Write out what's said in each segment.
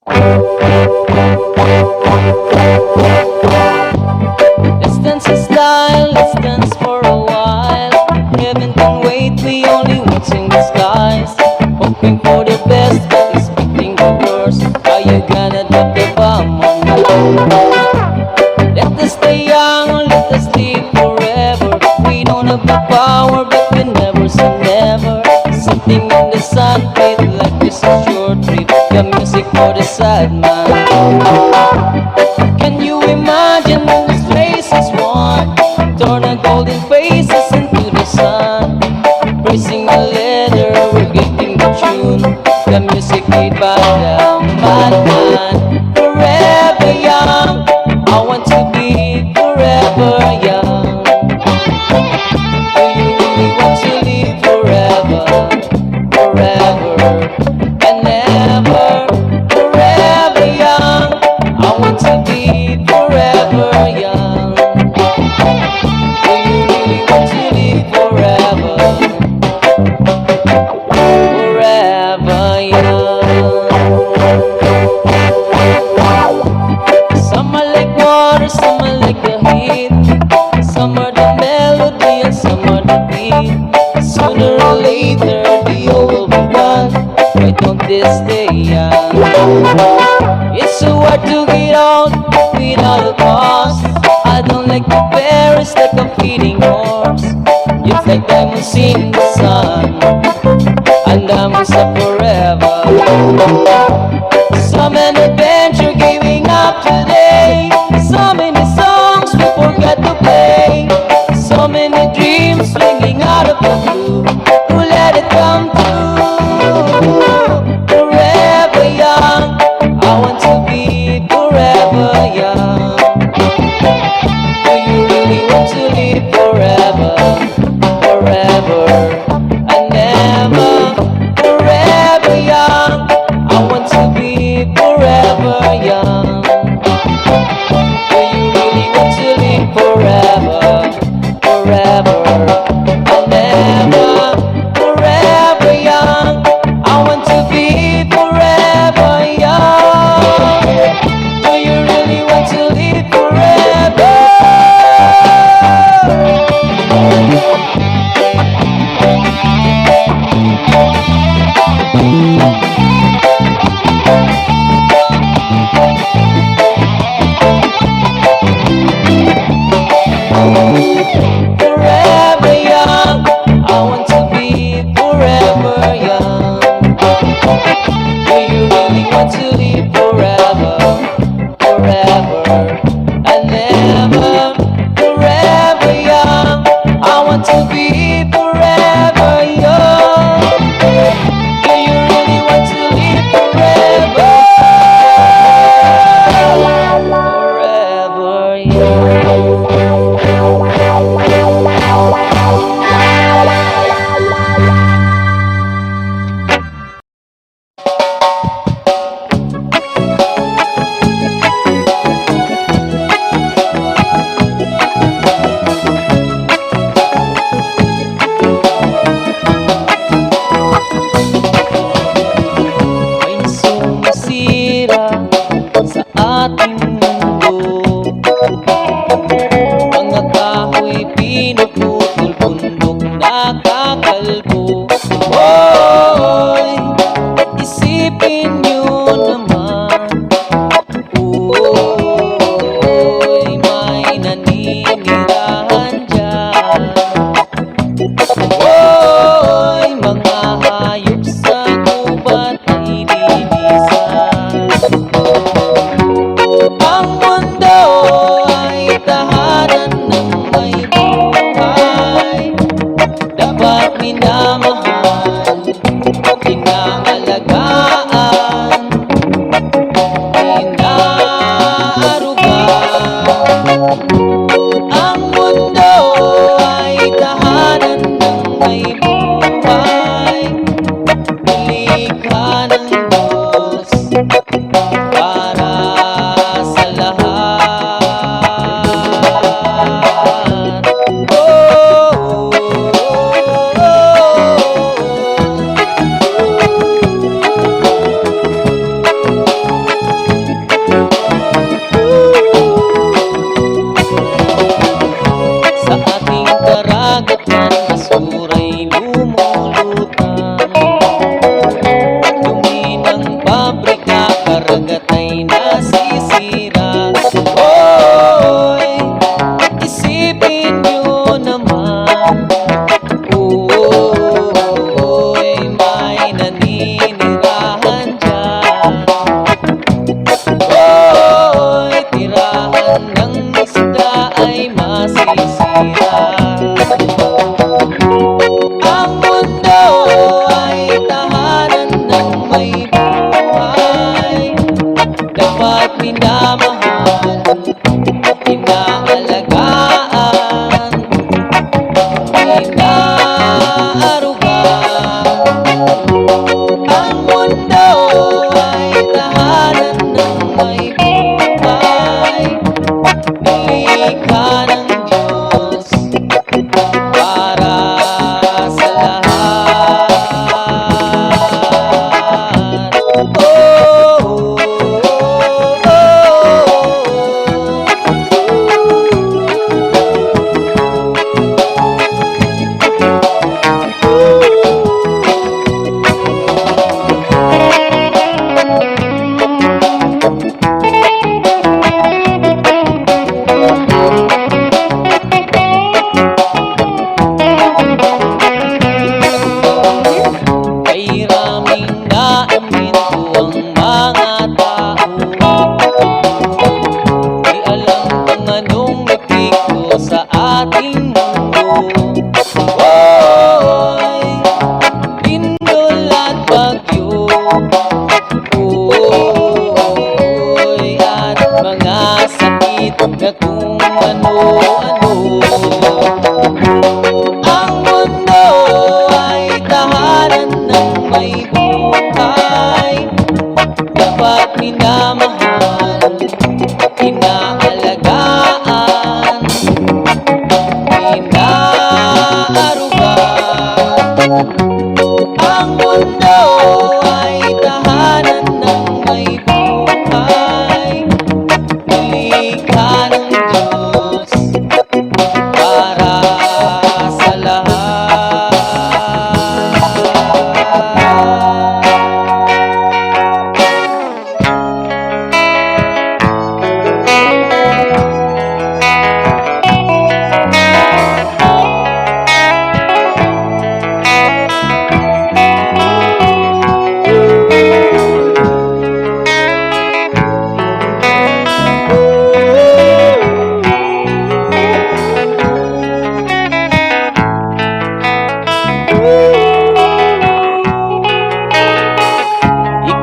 Let's dance in style, let's dance for a while. Heaven can wait, we only watching the skies. Hoping for the best, but expecting the worst. How you gonna drop the bomb on me? Let us stay young, let us live forever. We don't have the power, but we never say never. Something in the sun, feel like this a short trip. The music for the sad man. Can you imagine when this place is warm? Turn our golden faces into the sun. Praising the letter, we're getting the tune. The music made by the madman. Forever young, I want to be forever young. Do you really want to live forever? Forever and ever. Forever young, I want to be forever young. Do you really want to live forever? Forever young. Some are like water, some are like the heat. Some are the melody and some are the beat. Sooner or later the old will be done. Why don't they stay young? It's so hard to get out without a cost. I don't like the Paris like a feeding horse. You like diamonds in the sun, and diamonds are forever. Some an adventure giving up today. So many songs we forgot to play. So many dreams swinging out of the blue. Who let it come true? Forever young, I want to be forever young. Do you really want to live forever? Forever and ever. Forever young, I want to be forever young. Do you really want to live forever? Forever and ever. Forever young, I want to be forever young. Do you really want to live forever? Forever young, I want to be forever young. Do you really want to live forever? Forever and ever. Forever young, I want to be forever young. Do you really want to live forever? Forever young. May sumisira sa ating mundo. Mga kahoy pinuputol, bundok nakakalbo. Oy, isipin nyo naman. Oy, may naninirahan dyan. Oy, mga hayop sa gubat ay lilisan. Ang mundo ay tahanan ng may buhay. Dapat minamahal, pinangalagaan.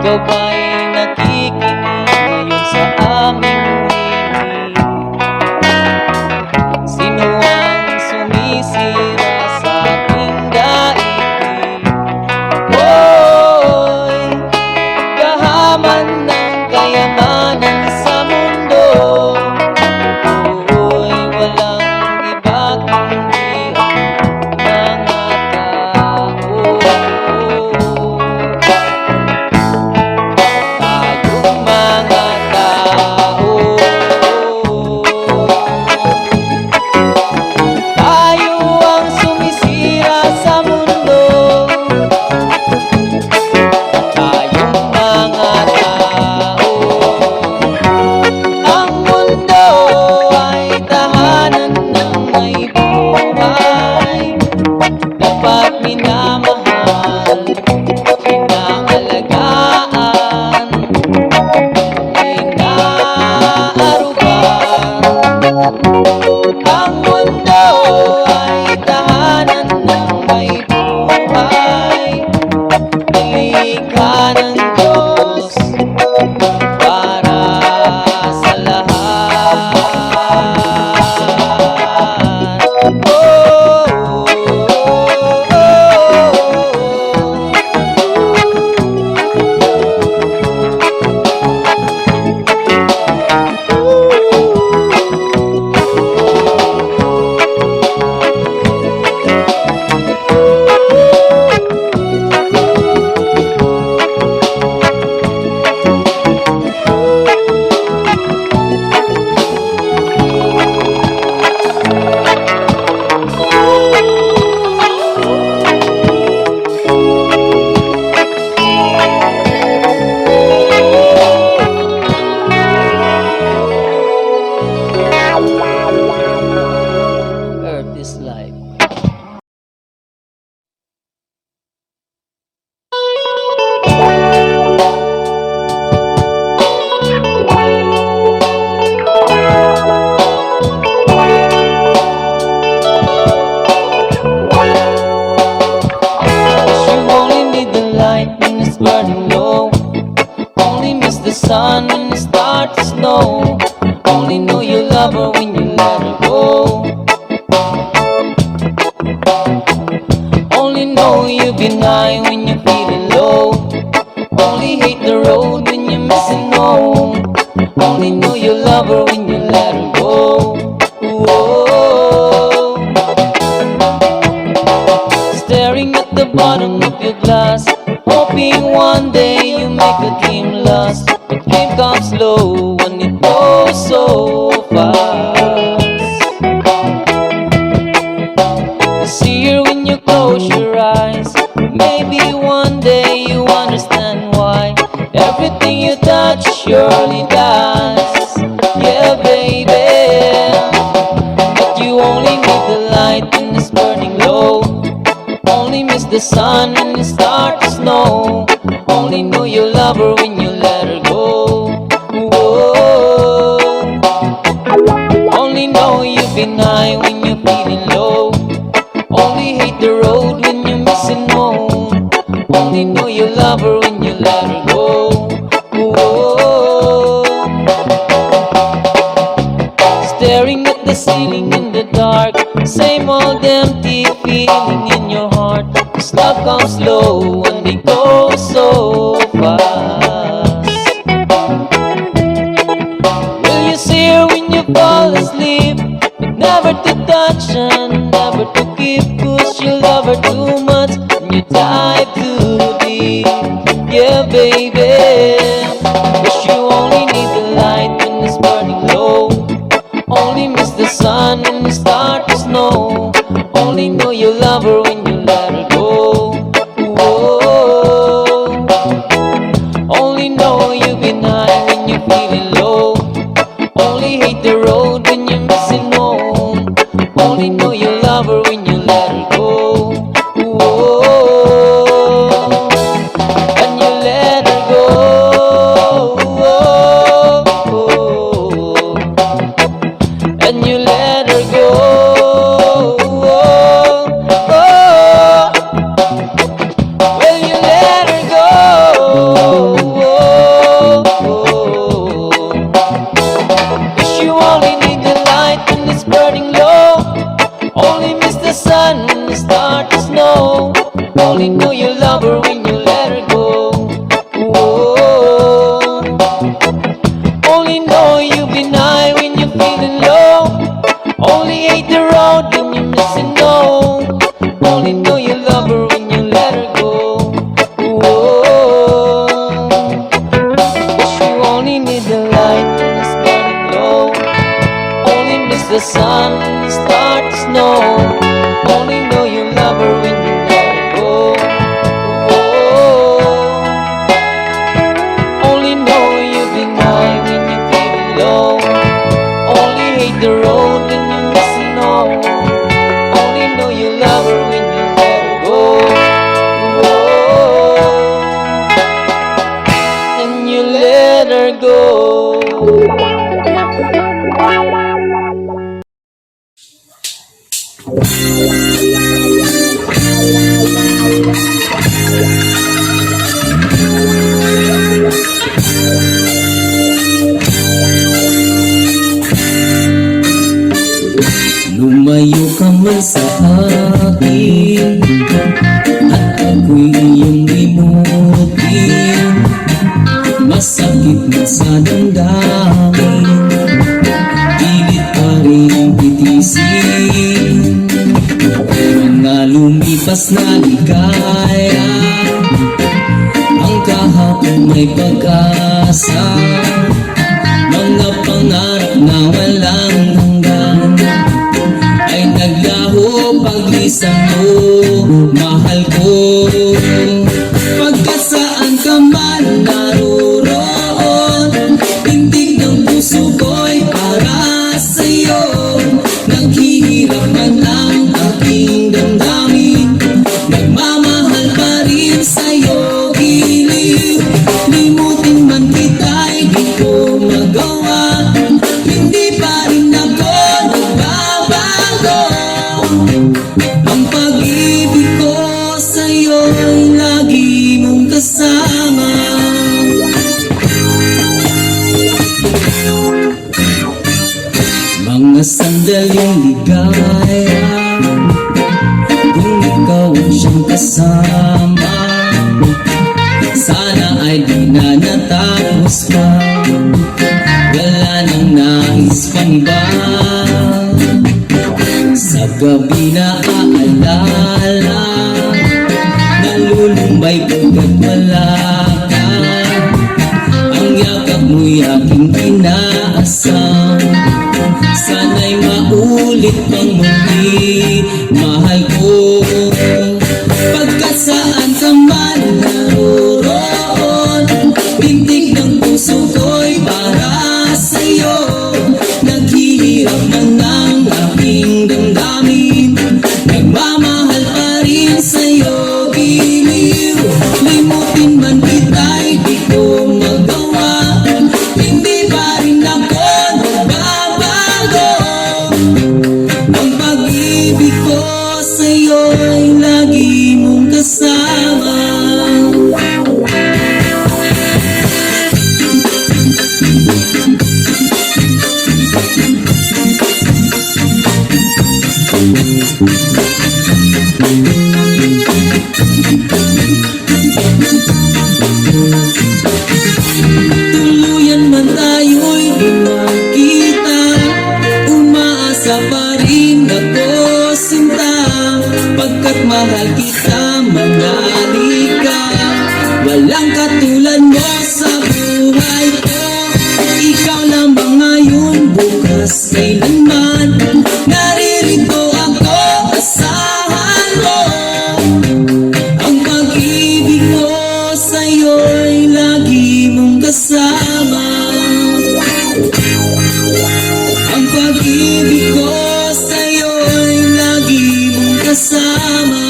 ikaw ba'y nakikinig ngayon sa aming winig? Sino ang sumisira sa ating daigdig? Hoy, kahaman ng kayamanan sa mundo. Hoy, walang iba kundi ang mga tao. Tayong mga tao. Tayo ang sumisira sa mundo. Tayong mga tao. Ang mundo ay tahanan ng may buhay. Dapat minamahal, pinaalagaan, inaarugan. Ang mundo ay tahanan ng may buhay. Nilikha ng Diyos para sa lahat. Earth is life. You only need the light when it's burning low. Only miss the sun when it starts to snow. Only know you love her when you let her go. Only know you've been high when you're feeling low. Only hate the road when you're missing home. Only know you love her when you let her go. Whoa. Staring at the bottom of your glass, hoping one day you make a dream last. But dream comes slow and it goes so fast. You see her when you close your eyes. Maybe one day you understand why everything you touch surely dies. Yeah, baby. But you only need the light when it's burning low. Only miss the sun when it starts to snow. Only know you love her when you let her go. Whoa. Only know you've been high when you're feeling low. Only hate the road when you're missing home. Only know you love her when you let her go. Whoa. Staring at the ceiling in the dark, same old empty feeling in your heart. This love comes slow and it goes so fast. Will you see her when you fall asleep? But never to touch and never to keep, 'cause you love her too much and you dive too deep. Yeah, baby. Wish you only need the light when it's burning low. Only miss the sun when it starts to snow. Only know you love her when you let her go. Whoa. Only know you've been high when you're feeling low. Only hate the road when you're missing home. Only know you love her when you let her go. Whoa. And you let her go. And you let her go. Well, you let her go. never go. Lumayo ka man sa akin at ako'y iyong limutin. Masakit man sa damdamin, pilit pa rin titisin. Mga lumipas na ligaya, ang kahapon may pag-asa. Mga pangarap na walang hanggan ay naglaho paglisan mo, mahal ko. Pagkat saan ka man naroroon, tindig ng puso ko'y para sa'yo. Naghihirap man ang aking damdamin, nagmamahal pa rin sa'yo, giliw. Limutin man kita'y di ko magawa, hindi pa rin ako nagbabago. Ang pag-ibig ko sa'yo'y lagi mong kasama. Mga sandaling ligaya, kung ikaw ang siyang kasama, sana ay di na natapos pa, wala nang nais pang iba. Sa gabi na aalala, nalulumbay pagkat wala ka. Ang yakap mo'y aking inaasam, sana'y maulit pang muli, mahal ko. Pagkat saan ka man naroroon, tindig ng puso ko'y para sa'yo. Naghihirap man ang aking damdamin, nagmamahal pa rin sa'yo, giliw. Limutin man kita'y di ko magawa, hindi pa rin ako nagbabago. Ang pag-ibig ko sa'yo'y lagi mong kasama. Tuluyan man tayo'y di magkita, umaasa pa rin ako, sinta. Pagkat mahal kita, manali ka, walang katulad mo sa buhay ko. Ikaw lamang ngayon, bukas, kailanman, naririto ako, asahan mo. Ang pag-ibig ko sa'yo'y lagi mong kasama. Ang pag-ibig ko sa'yo'y lagi mong kasama.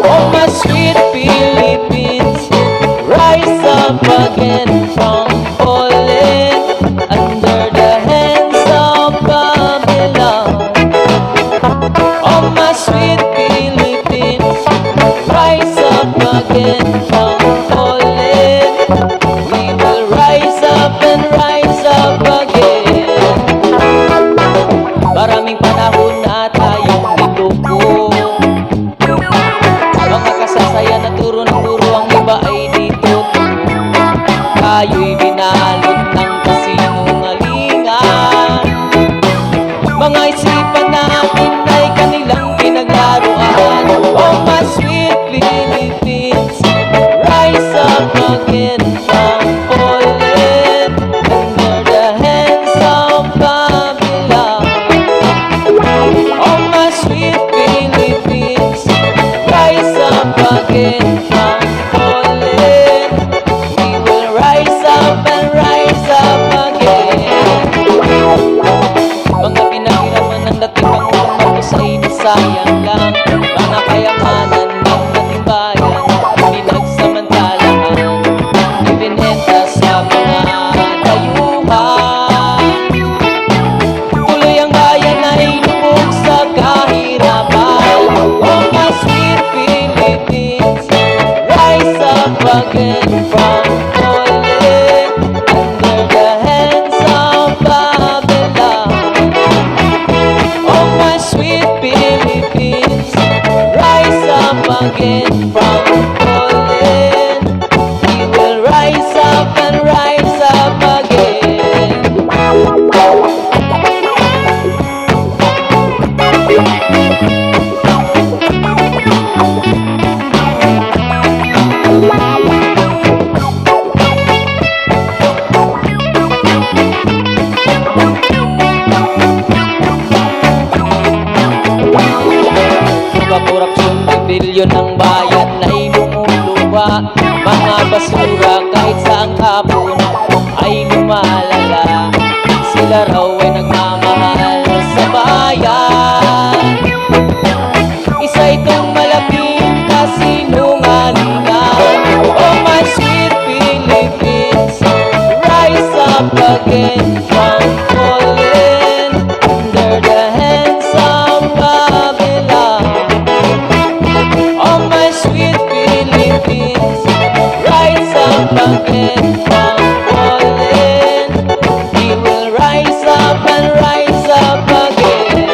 Oh, my sweet Philippines, rise up again from falling under the hands of Babylon. Oh, my sweet Philippines, rise up again from falling. We will rise up and rise up again. Milyon ng bayan ay lumuluha, mga basura kahit saan kapunan ay lumalala. Sila raw ay nagmamahal sa bayan. Isa itong malaking kasinungalingan. Oh my sweet Philippines, rise up again from falling under the hands of Babylon. Oh my sweet Philippines, rise up again from falling. We will rise up and rise up again.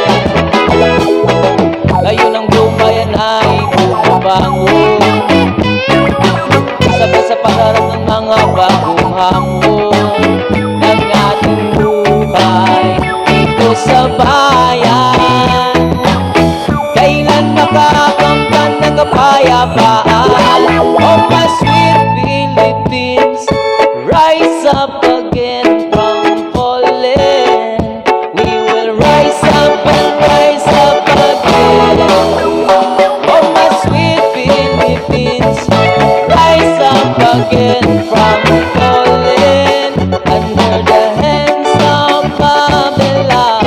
Ngayon ang buong bayan ay bumabangon, sabay sa pagharap ng mga bagong hamon ng ating buhay dito sa bayan. Kailan makakamtan ng kapayapaan? Oh my sweet Philippines, rise up again from falling. We will rise up and rise up again. Oh my sweet Philippines, rise up again from falling under the hands of Babylon.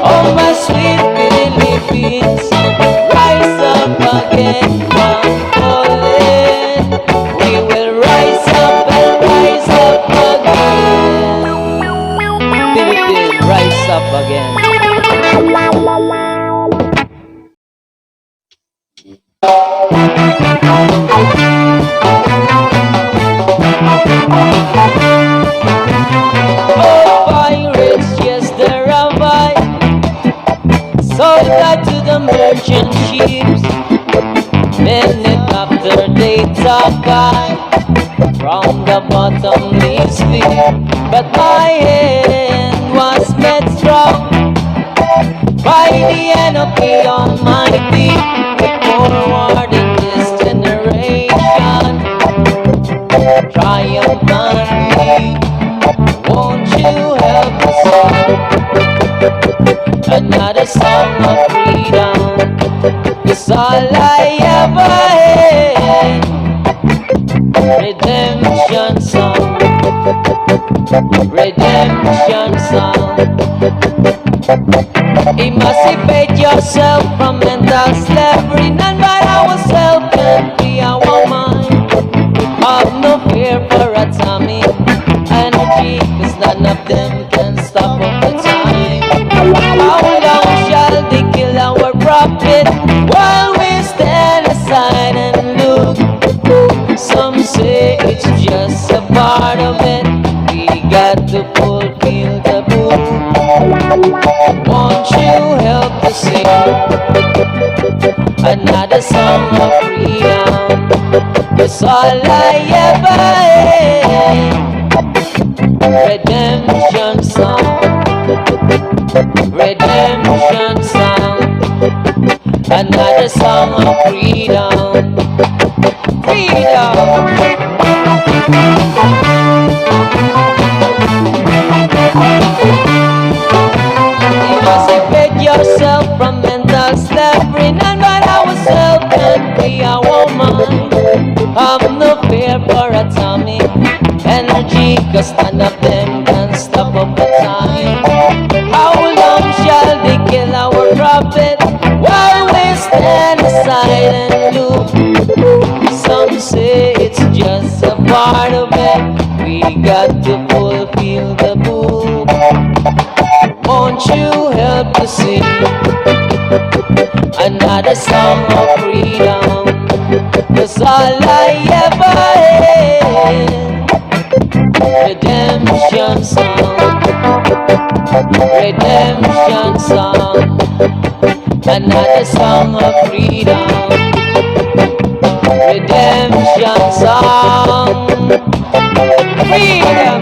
Oh my sweet Philippines, rise up again from falling. We will rise up and rise up again. Philippines, rise up again. Oh, pirates, yes, there are I sold that to the merchant ships. Helicopter they talk I from the bottomless pit, but my hand was made strong by the hand of the Almighty. Forwarding this generation triumphantly. Won't you help us sing another song of freedom? It's all I ever had. Redemption song, redemption song. Emancipate yourself from mental slavery. None but ourselves can be our mind. Have no fear for atomic energy, 'cause none of them can stop all the time. How long shall they kill our prophet while we stand aside and look? Some say it's just a part of it. We got to fulfill the book. Won't you help us sing another song of freedom? That's all I ever had. Redemption song, redemption song. Another song of freedom, freedom. Emancipate yourself from mental slavery. None but ourselves can be our mind. Have no fear for atomic energy, 'cause none of them can stop up the time. How long shall they kill our prophet while we stand aside and look? Some say it's just a part of it. We got to fulfill the book. Won't you help us sing another song of freedom? That's all I ever had. Redemption song, redemption song. Another song of freedom, redemption song, freedom.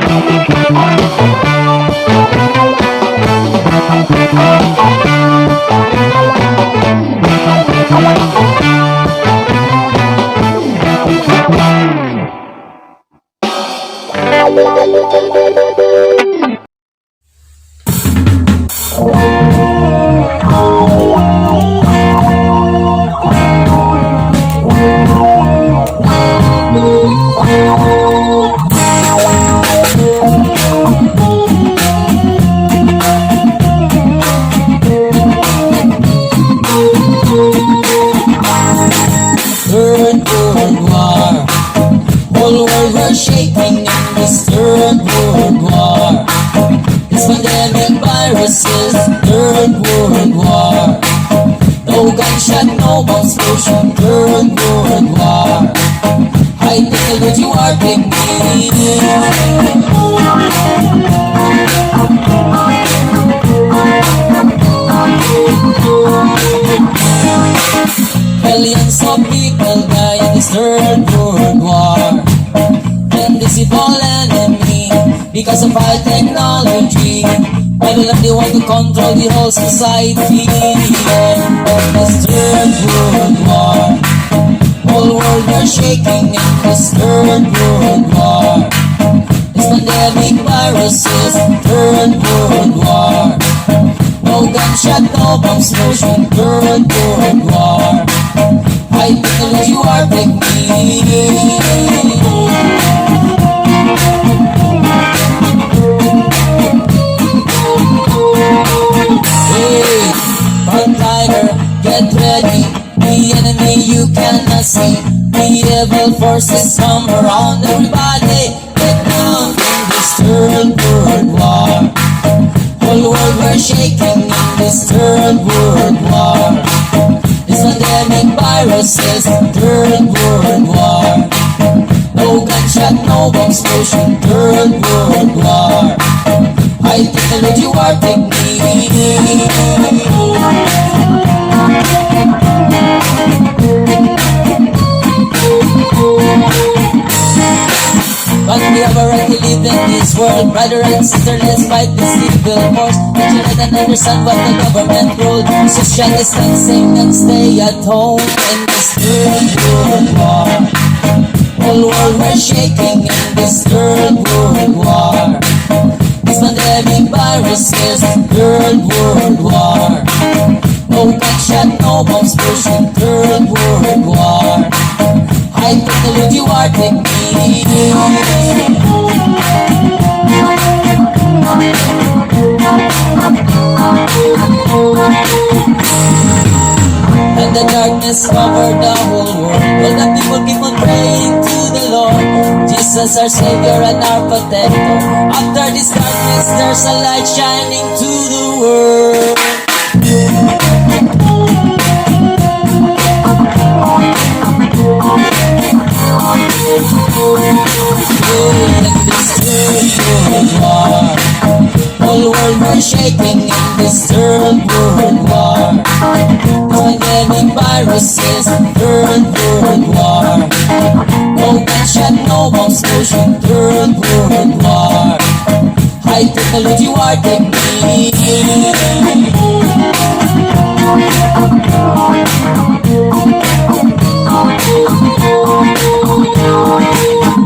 explosion, third world war. High technology war technique. Millions of people die in this third world war. Invisible enemy because of high technology. Babylon, they want to control the whole society. This third world war, whole world are shaking in this third world war. This pandemic viruses, third world war. No gunshot, no bomb explosion, third world war. High technology war technique. Frontliner, get ready. The enemy you cannot see. The evil forces come around everybody. Get down in this third world war. Whole world we're shaking in this third world war. This pandemic viruses, third world war. No gunshot, no bomb explosion, third world war. High technology war technique. But we have a right to live in this world. Brother and sister, let's fight this evil force. Unite and understand what the government rule. Social distancing and stay at home in this third world war. Whole world we're shaking in this third world war. This pandemic viruses, third world war. No gunshot, no bomb explosion, third world war. High technology war technique. And the darkness covered the whole world. All the people keep on praying to the Lord. Jesus our Savior and our protector. After this darkness there's a light shining to the world. In this third world war, whole world we're shaking in this third world war. Pandemic viruses, third world war. No gunshot, no bomb explosion, third world war. High technology war technique.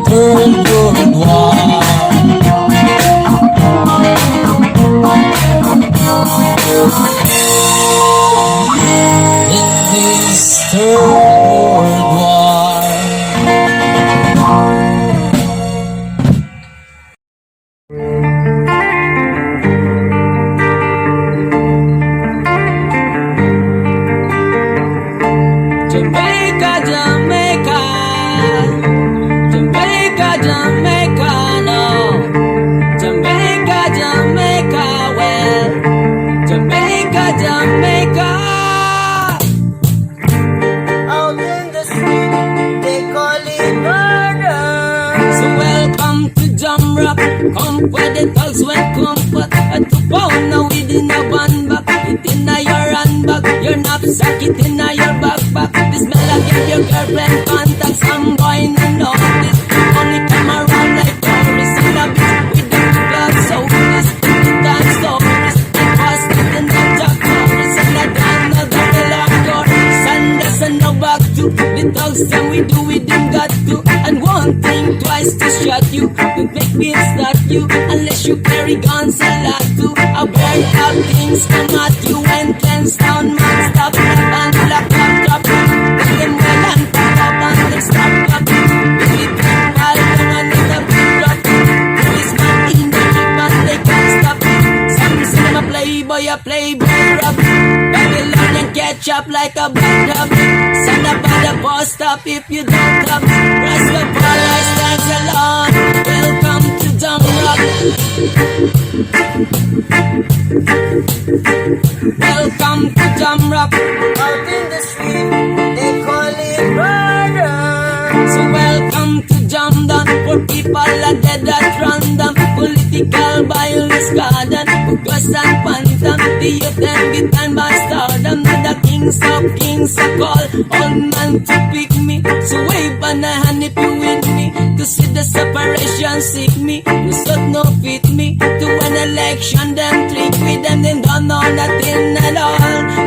Third world war. In this third world war. Jamaica, Jamaica, Jamaica, Jamaica, no. Jamaica, Jamaica, well, Jamaica, Jamaica. Out in the street, they call it murder. So welcome to Jamrock, come where the thugs went comfort. A 2 pound now within a one back, it in a your handbag, your knapsack, it in a your backpack. This smell give your girlfriend contacts. I'm going to know this. Only come around like tourists in a beach with the blood so this. The time so this. And fast in the night of tourists and I don't know that the lock door. Sanders and no back to the dogs and we do it them got to. And one thing twice to shot you. Don't make me start you unless you carry guns a lot too. A bird of things come at you and cleanse down man stop and lock up drop. Tell them well and pop up and them stop up. Baby big while young and in the big drop. Policeman in the jeep and they can't stop. Some say them a playboy rap. Babylon and catch up like a bad rap. Send up at the bus stop if you don't have. Rastafari stands alone. Welcome to Jamrock. Welcome to Jamrock. Out in the street, they call it murder. So welcome to Jamdon, for people are dead at random. Political violence garden, Ugas and Phantom. The youth them get time by stardom. Now the kings are call all man to pick me. So wave on a hand if you with me. To see the separation sick me. You should no fit me. To an election them trick me. Them don't know nothing at all.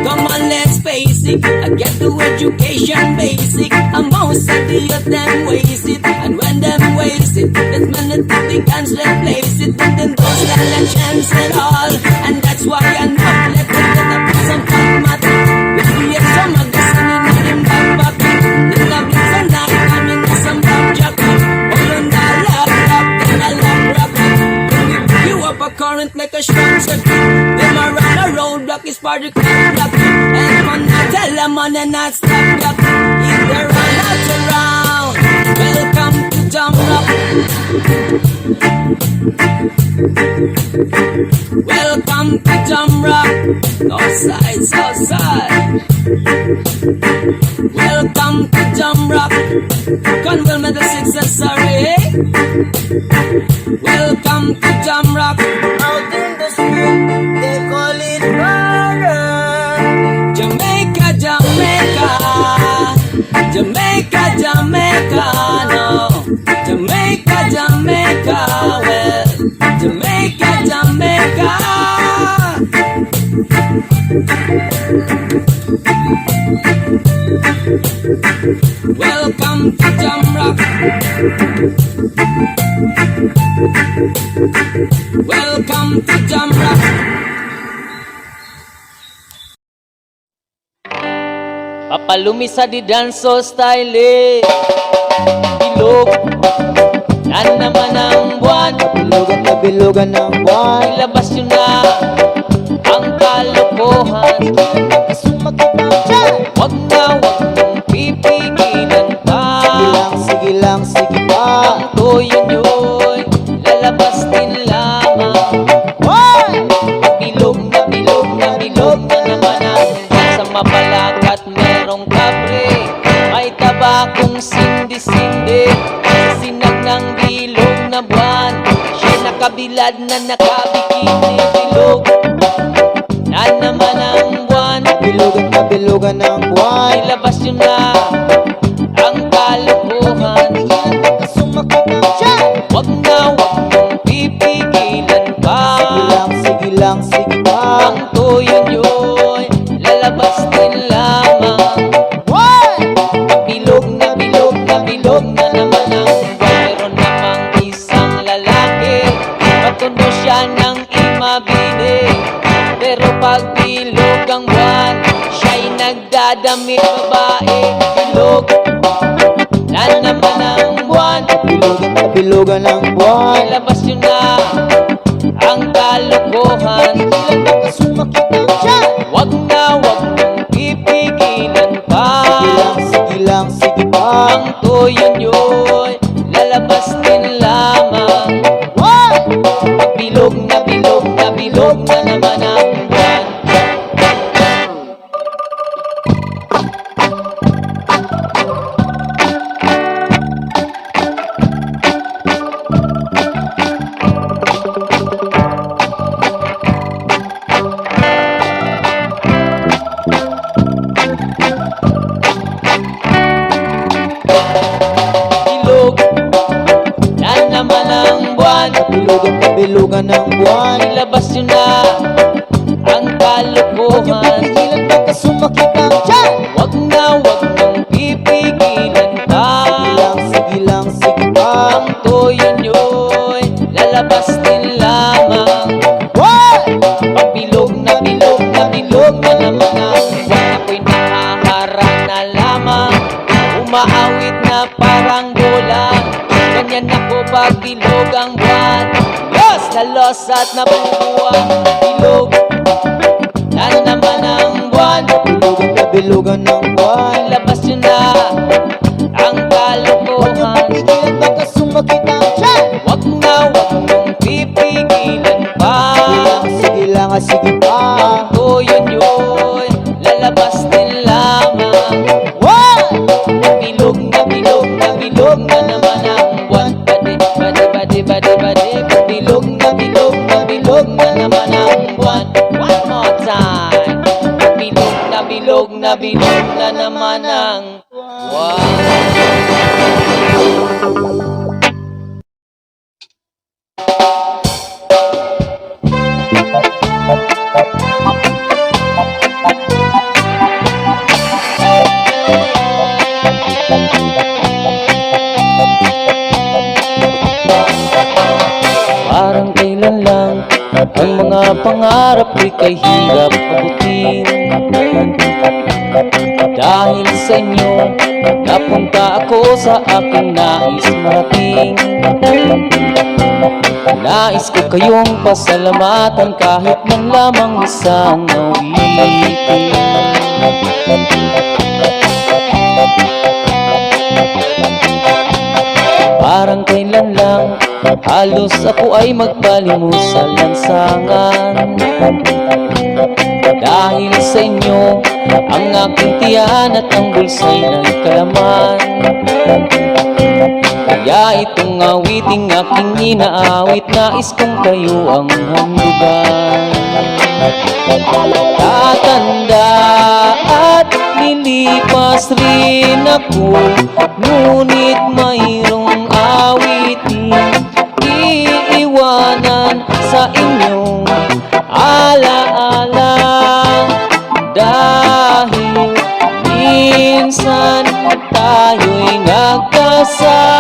Come on, let's face it. I get to education basic. And most of the youth them waste it. And when them waste it, that's man that take the guns replace it. And then don't stand a chance at all. And that's why I'm not let them get up with some fun matter. Maybe if some of this and you need him back pocket. Then the blitz and I come in with some black jacket. All on the laptop, then I love rocket. You up a current like a strong circuit. Them around a roadblock is part of the clock. And man, I tell them on and not stop clock. If they run out around, welcome to Jamrock. Welcome to Jamrock. Northside, Southside. Welcome to Jamrock. Conville Medal Success, sorry. Welcome to Jamrock. Out in the street, they call it murder. Jamaica, Jamaica. Jamaica, Jamaica, no. Jamaica, Jamaica, well. Jamaica, Jamaica. Welcome to Jamrock. Welcome to Jamrock. Papalumi sa di danso style eh. Bilog na naman ang buwan. Bilugan na bilugan ng buwan. Ilabas yun na ang kalokohan. Sumakit na dyan. Wag mong pipigilan pa. Sige lang, sige pa. Ang tuyo nyo'y lalabas din lamang. Hoy! Bilog na bilog na bilog na naman ang buwan. Sa mapalagat merong kabre. May tabakong sindi-sindi. Sa sinag ng bilog na buwan. Siya nakabilad na nakabikini. Bilog na naman ang buwan. Bilugan ng buwan. Ilabas yun na ang kalokohan. Sumakit na dyan. Wag mong pipigilan pa. Sige lang, sige pa. Ang tuyo nyo'y lalabas din lamang. Hoy! Bilog na bilog na bilog na naman ang buwan. Meron namang isang lalaki, patundo siya ng imabini. Pero pag bilog ang buwan, siya'y nagdadamit babae. Bilog na naman ang buwan. Bilugan ng buwan. Ilabas yun na ang kalokohan. Sumakit na dyan. Wag mong pipigilan pa. Sige lang, sige pa. Ang tuyo nyo'y lalabas din lamang. Hoy! Bilog na bilog na bilog na naman ang buwan. Bilog na naman ang buwan. Bilugan ng buwan. Ilabas yun na ang kalokohan. Pigilan na kasumakit na dyan. Wag mong pipigilan pa. Sige lang, sige pa. Ang tuyo nyo'y lalabas din lamang. Hoy! Pagbilog na bilog na bilog na naman ang buwan. Ako'y nakaharang na lamang, umaawit na parang bulan. Ganyan ako pag bilog ang buwan. Los na los at nabubuwang. Bilog na naman ang buwan. Bilugan ng buwan. Ilabas yun na ang kalokohan. Pigilan na kasumakit na dyan. Wag mong pipigilan sige pa. O yun, lalabas din lamang. One! Bilog na bilog na bilog na naman ang buwan. Bade, bade, bade, bade, bade. Bilog na bilog na bilog na naman ang buwan. One more time. Bilog na bilog na bilog na naman ang buwan. Parang kailan lang ang mga pangarap ko'y kay hirap abutin. Dahil sa inyo, napunta ako sa aking nais marating. Nais ko kayong pasalamatan kahit man lamang isang awitin. Parang kailan lang, halos ako ay magpalimos sa lansangan. Dahil sa inyo, ang aking tiyan at ang bulsa'y nagkalaman. Kaya itong awiting aking inaawit, nais kong kayo ang handugan. Tatanda at lilipas rin ako, ngunit mayroong awitin iiwanan sa inyong alaala. Dahil minsan tayo'y nagkasama.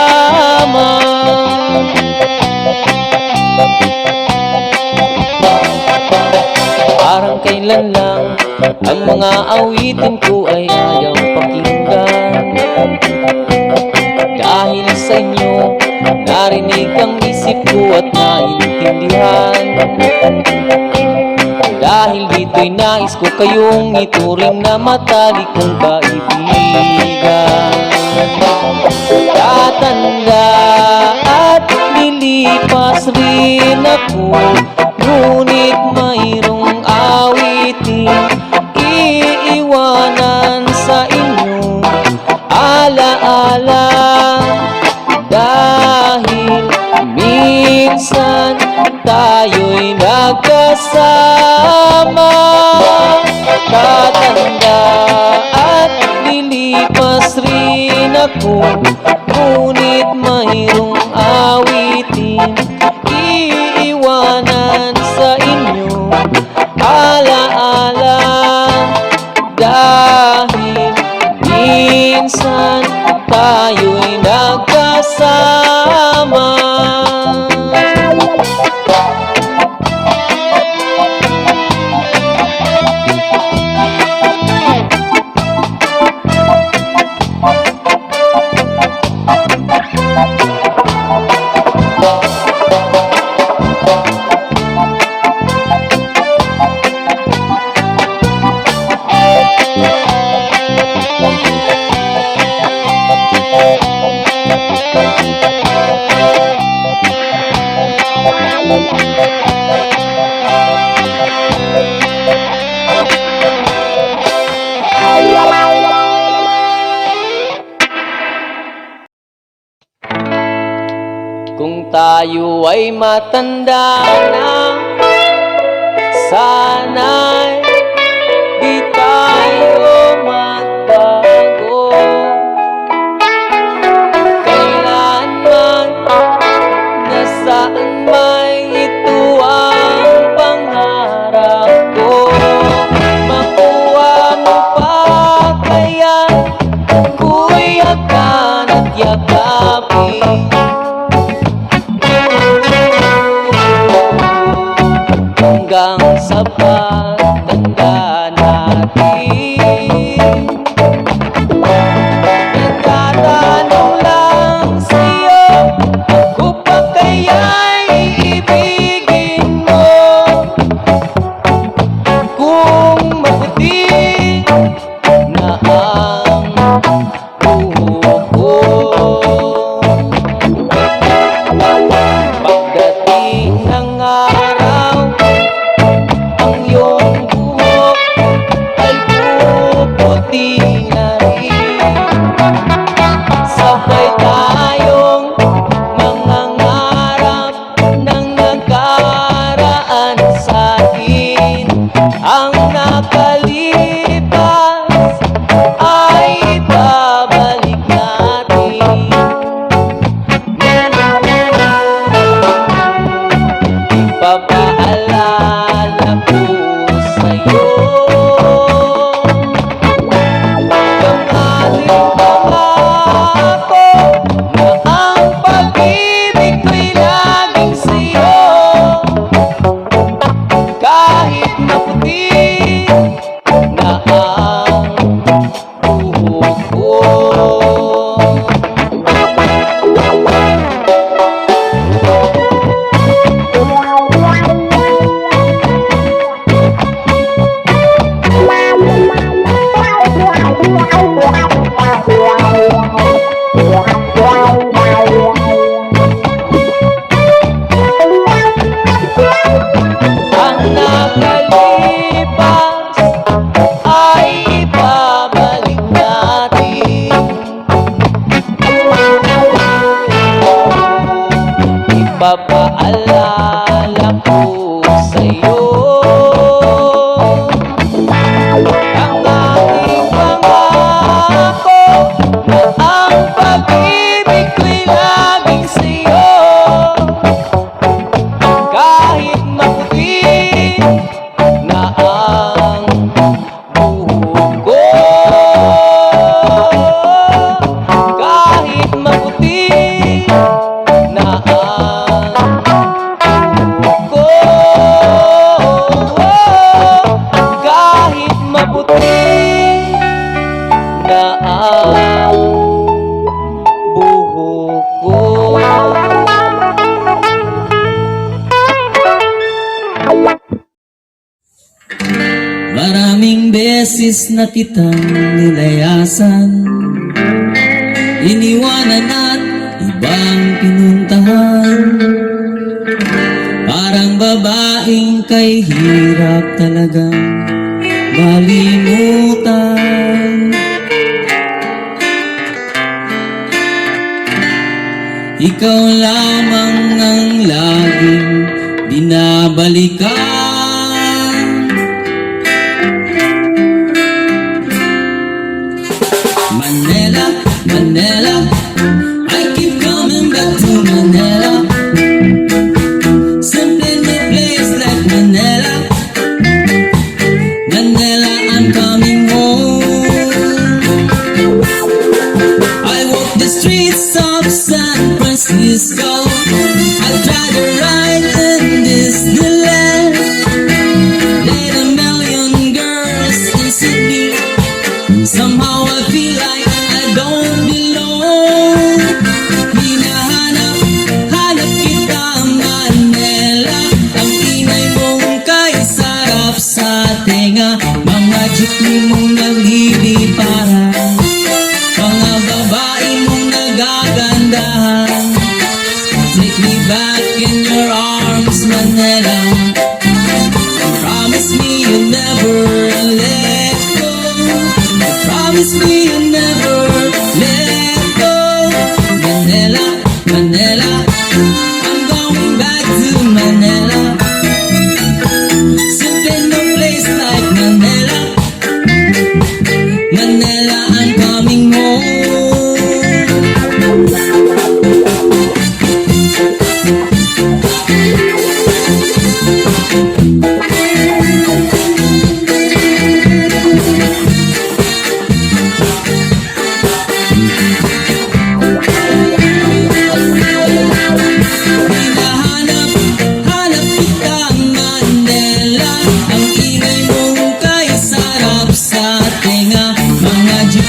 Parang kailan lang ang mga awitin ko ay ayaw pakinggan. Dahil sa inyo, narinig ang isip ko at naintindihan. Dahil dito'y nais ko kayong ituring na matalik kong kaibigan. Tatanda at lilipas rin ako, ngunit mayroong awitin iiwanan sa inyong alaala. Dahil minsan tayo'y nagkasama. Tatanda at lilipas rin ako, ngunit mayroong awitin iiwanan sa inyong alaala. Dahil minsan tayo'y nagkasama. Kung tayo ay matanda na, sana'y di tayo magbago. Kailanman, nasaan may ito ang pangarap ko. Makuha mo pa kaya ko'y yakan at yakapin. Hanggang sa pagtanda natin, nagtatanong lang sa'yo, ako pa kaya'y ibigin mo? Kung maputi na ang buhok ko, pagdating ng araw, ang sa'yo. Ang aking pangako na ang pag-ibig ko'y laging sa'yo. Kahit maputi na ang buhok ko, kahit maputi na ang buhok ko, kahit maputi na ang buhok ko. Maraming beses na kitang nilayasan, iniwanan at ibang pinuntahan. Parang babaeng kay hirap talagang malimutan. Ikaw lamang ang laging binabalikan. Manila, Manila, I keep coming back to Manila. Simply no place like Manila. Manila, I'm coming home. I walk the streets of San Francisco. I try to ride in Disneyland. Let a million girls in Sydney. Somehow I feel like I don't belong. Hinahanap, hanap kita Manila. Ang ingay mong kay sarap sa tenga. Mga jeepney mong nagliliparan, mga babae mong nagagandahan. Take me back in your arms, Manila. Promise me you'll never let go. Promise me you'll never let go. Manila, Manila, I'm going back to Manila. Simply no place like Manila. Manila, I'm coming home. Hinahanap, hanap kita Manila. Ang ingay mong kay sarap sa tenga. Mga jeep.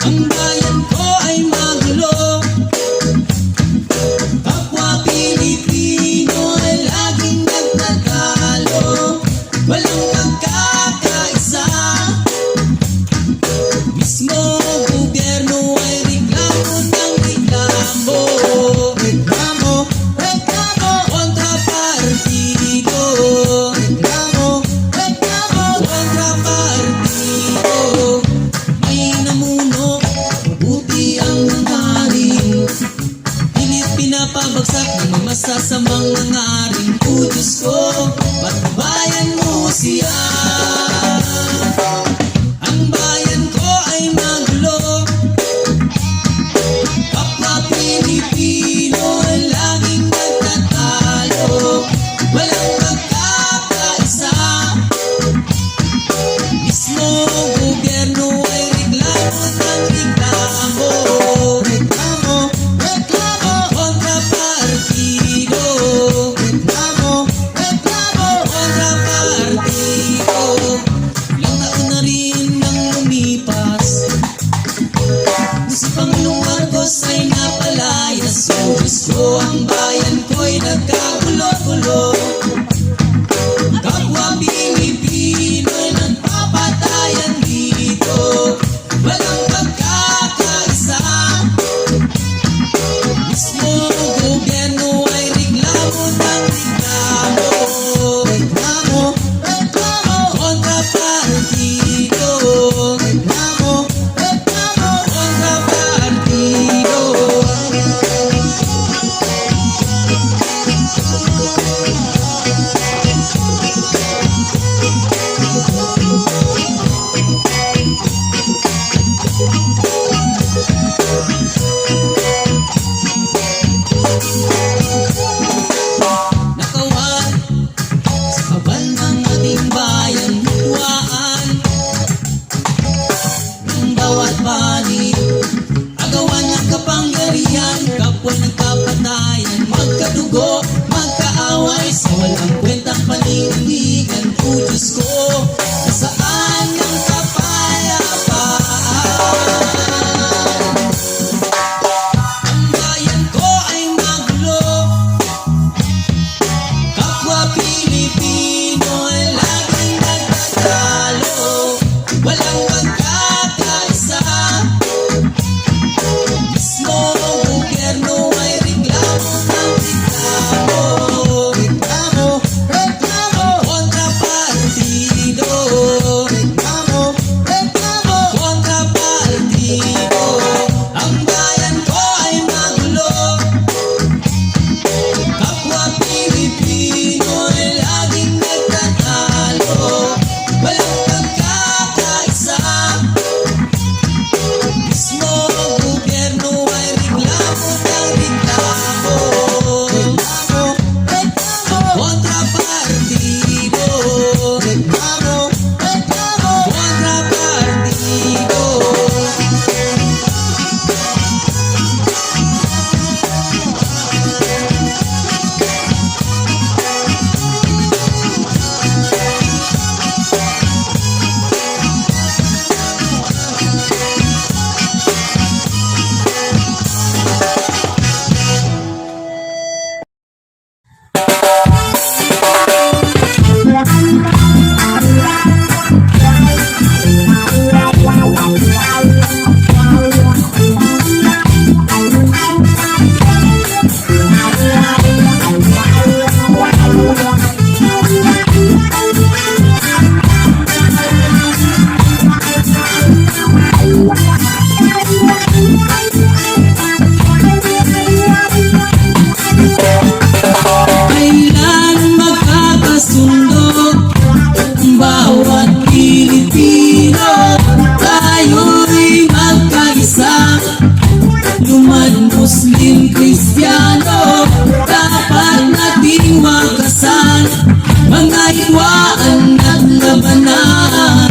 Ang bayan ko ay magulo, kapwa Pilipino ay laging nagtatalo. Walang magkakaisa, mismo gobyerno ay reklamo ng reklamo. Reklamo, reklamo, kontra partido. Reklamo, reklamo, kontra partido. May namuno, mabuti ang nangaring. Pilit pinapabagsak ng mga masasamang nangaring. O Diyos ko, patnubayan mo siya. Ang bayan ko ay magulo, kapwa Pilipino ay laging nagtatalo. Walang magkakaisa, mismo gobyerno ay reklamo ng reklamo. Reklamo, reklamo, kontra partido. Reklamo, reklamo, ang kwentang panindigan ko, Diyos ko, nasaan ang kapayapaan? Ang bayan ko ay magulo, kapwa Pilipino ay laging nagtatalo, walang magkakaisa. Mismo ang gobyerno ay reklamo ng reklamo. Reklamo, reklamo, kontrapartido. Reklamo, reklamo, kontrapartido. Ang bayan ko ay magulo, kapwa Pilipino ay laging nagtatalo, walang pagkakaisa. Mismo ang gobyerno ay reklamo ng reklamo. Reklamo, reklamo, kontrapartido. Reklamo, reklamo, kontrapartido. Kailan magkakasundo ang bawat Pilipino? Tayo'y magkaisa, lumad Muslim, Kristiyano, dapat nating wakasan mga hidwaan at labanan.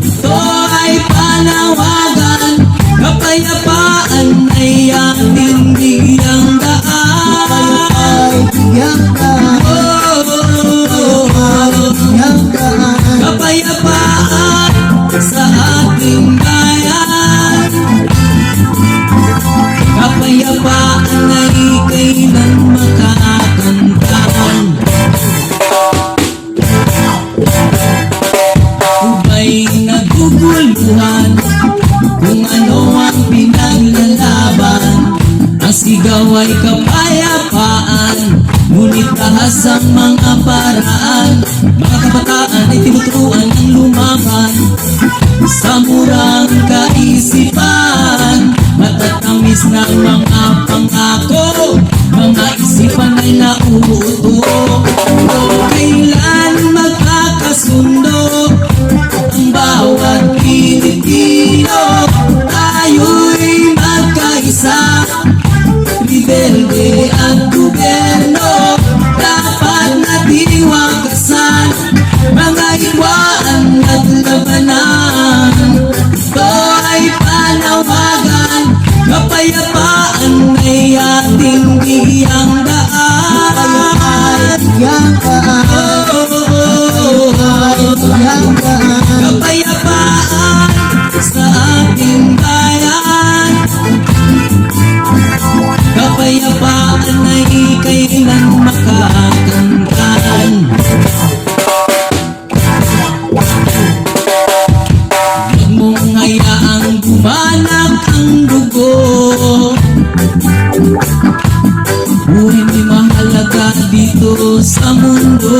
Ito ay panawagan, kapayapaan ay ating bigyang daan. Kapayapaan sa ating bayan, kapayapaan ay kailan makakantaan. Ubay naguguluhan kung ano ang pinaglalaban. Ang sigaw ay kapayapaan, ngunit ahas ang mga paraan. Mga kabataan ay tinuturuan ng lumaban sa murang kaisipan. Matatamis ng mga pangako, mga isipan ay nauuto. Kailan magkakasundo ang bawat Pilipino? Tayo'y magkaisa, rebelde at gobyerno, dapat nating wakasan mga hidwaan at labanan. Ito ay panawagan, kapayapaan ay ating biyang daan. Kapayapaan sa ating bayan, kapayapaan ay kailan makakantaan. Huwag mong hayaang bumanak ang dugo, buhay may mahalaga dito sa mundo.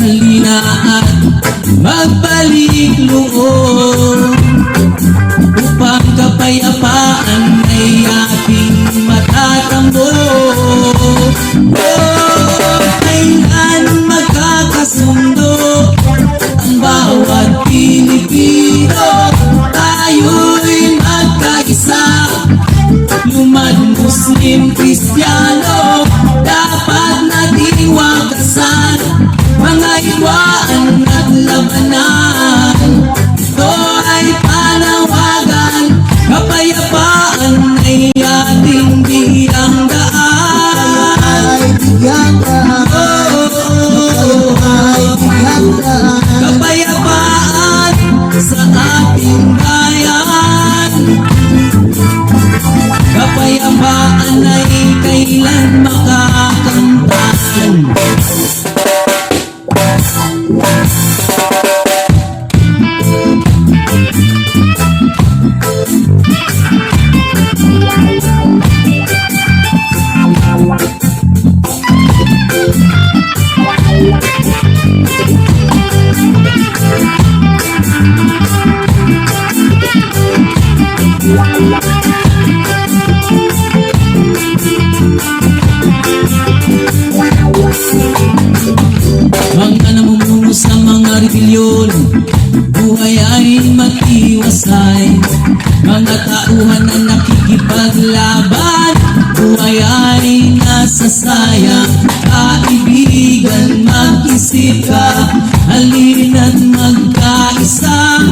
Halina at magbalik loob, upang kapayapaan ay ating matatambo. Kailan magkakasundo ang bawat Pilipino? Tayo'y magkaisa, lumad Muslim, Kristiyano, dapat nating wakasan mga hidwaan at labanan. Ito ay panawagan, kapayapaan kaya kaibigan, mag-isip ka, halina't magkaisa.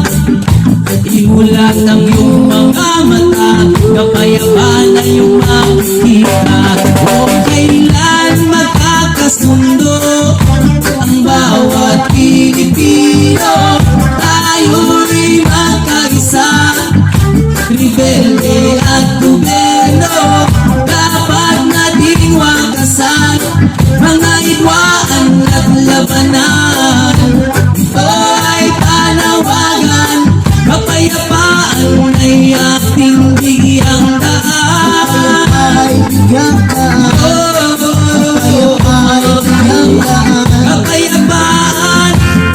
At imulat ang iyong mga mata, kapayapaan na iyong makikita. O kailan magkakasundo ang bawat Pilipino, tayo'y magkaisa. Rebelde at gobyerno, dapat nating wakasan mga hidwaan at labanan. Ito ay panawagan, kapayapaan ay ating bigyang daan. Kapayapaan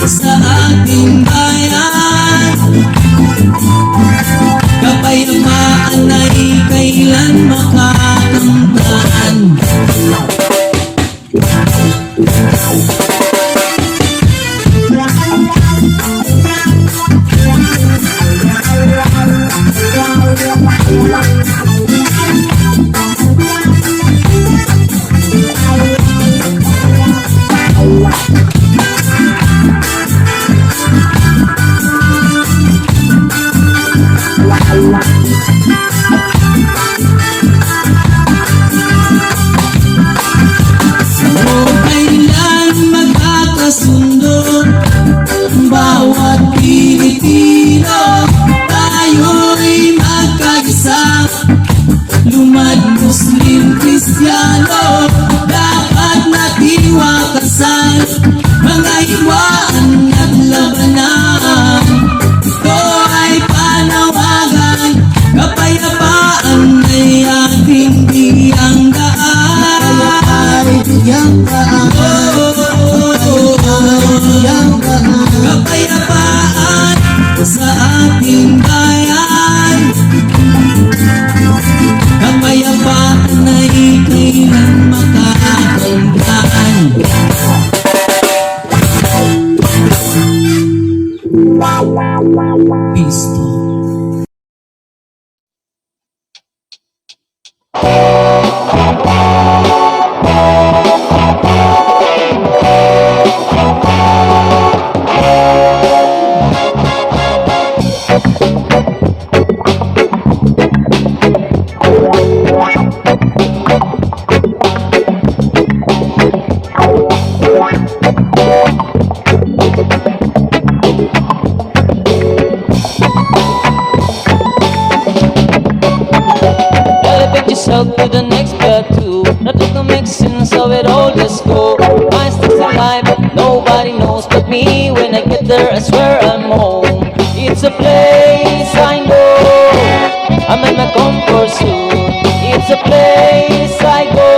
sa ating bayan, kapayapaan ay kailan makakamtan. O kailan magkakasundo ang bawat Pilipino, tayo'y magkaisa. Lumad, Muslim, Kristiyano, dapat nating wakasan mga hidwaan at labanan. Ito ay panawagan, kapayapaan ay ating bigyang daan. Kapayapaan sa ating bayan, kapayapaan ay kailan makakanggaan. Peace talk. Elevate yourself to the next plateau. Not to make sense of it all, let's go. My sticks alive, nobody knows but me. When I get there, I swear I'm home. It's a place I know, I'm in my comfort zone. It's a place I go,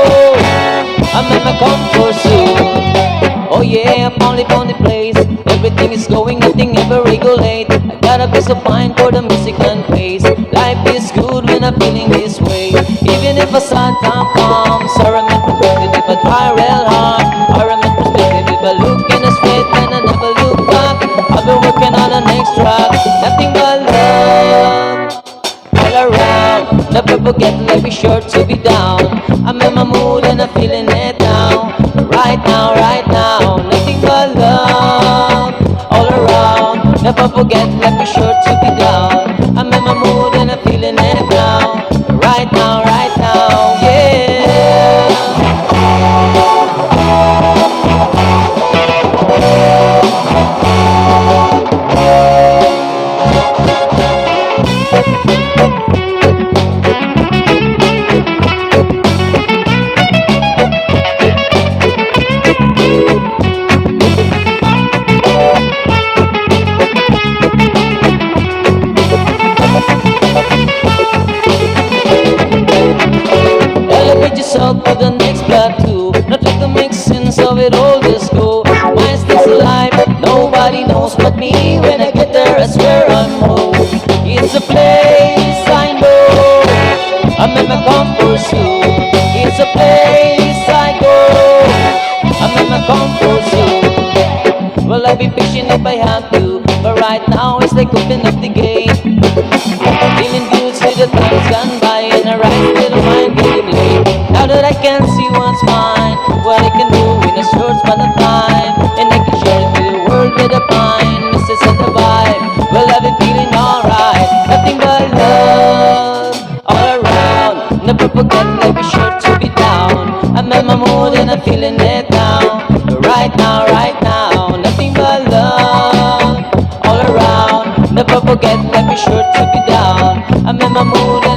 I'm in my comfort zone. Oh yeah, I finally found the place. Everything is going, nothing ever regulate. I got a peace of mind for the music and pace. Life is good when I'm feeling this way. Even if a sad time comes, I remain perspective if I try real hard. I remain perspective if I look in the straight and I never look back. I've been working on the next track, nothing but love all around. Never forget life is short to be down. I'm in my mood and I'm feeling it now. Right now, nothing but love all around. Never forget life is short to be down. I'm in my mood and I'm feeling it now. Right now, yeah. Elevate yourself to the next plateau. Not try to make sense of it all, just go. My sticks alive, nobody knows but me. When I get there, I swear I'm home. It's a place I know, I'm in my comfort zone. It's a place I go, I'm in my comfort zone. Well, I'll be patient if I have to, but right now it's like opening up the gate. Feeling good, see the time's gone by, and I rise till the mind getting late. Now that I can see what's mine, what I can do in a short span of time, and I can share it with the world with a pine. This is the vibe, well I've been feeling alright. Nothing but love all around. Never forget life is sure to be down. I'm in my mood and I'm feeling it now. Right now, nothing but love all around. Never forget life is sure to be down. I'm in my mood